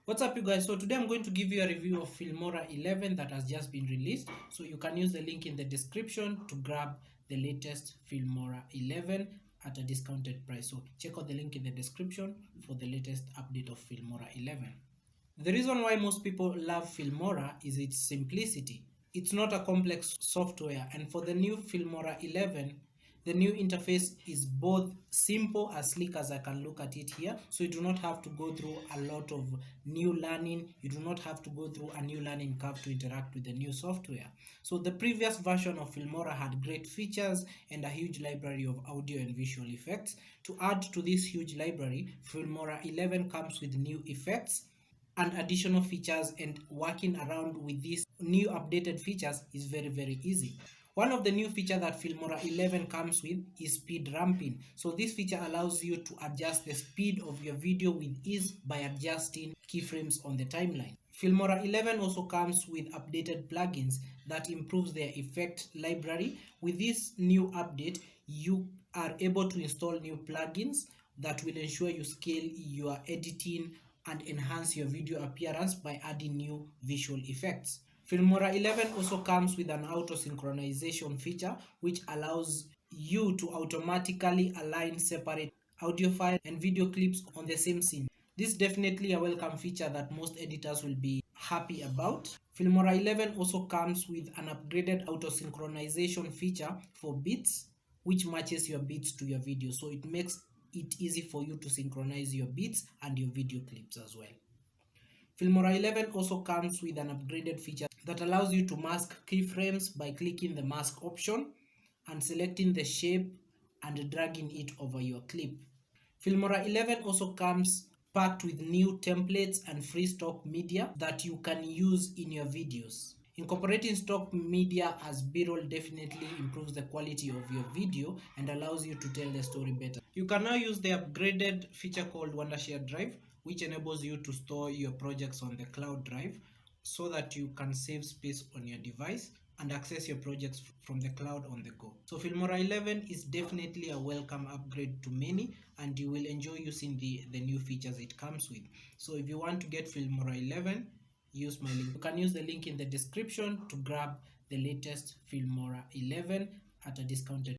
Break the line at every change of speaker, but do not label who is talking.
What's up you guys? So today I'm going to give you a review of Filmora 11 that has just been released. So you can use the link in the description to grab the latest Filmora 11 at a discounted price. So check out the link in the description for the latest update of Filmora 11. The reason why most people love Filmora is its simplicity. It's not a complex software, and for the new Filmora 11, the new interface is both simple as sleek as I can look at it here. So you do not have to go through a lot of new learning. You do not have to go through a new learning curve to interact with the new software. So the previous version of Filmora had great features and a huge library of audio and visual effects. To add to this huge library, Filmora 11 comes with new effects and additional features, and working around with these new updated features is very easy. One of the new features that Filmora 11 comes with is speed ramping. So this feature allows you to adjust the speed of your video with ease by adjusting keyframes on the timeline. Filmora 11 also comes with updated plugins that improves their effect library. With this new update, you are able to install new plugins that will ensure you scale your editing and enhance your video appearance by adding new visual effects. Filmora 11 also comes with an auto synchronization feature which allows you to automatically align separate audio files and video clips on the same scene. This is definitely a welcome feature that most editors will be happy about. Filmora 11 also comes with an upgraded auto synchronization feature for beats, which matches your beats to your video. So it makes it easy for you to synchronize your beats and your video clips as well. Filmora 11 also comes with an upgraded feature that allows you to mask keyframes by clicking the mask option and selecting the shape and dragging it over your clip. Filmora 11 also comes packed with new templates and free stock media that you can use in your videos. Incorporating stock media as B-roll definitely improves the quality of your video and allows you to tell the story better. You can now use the upgraded feature called Wondershare Drive, which enables you to store your projects on the cloud drive so that you can save space on your device and access your projects from the cloud on the go. So Filmora 11 is definitely a welcome upgrade to many, and you will enjoy using the new features it comes with. So if you want to get Filmora 11, use my link. You can use the link in the description to grab the latest Filmora 11 at a discounted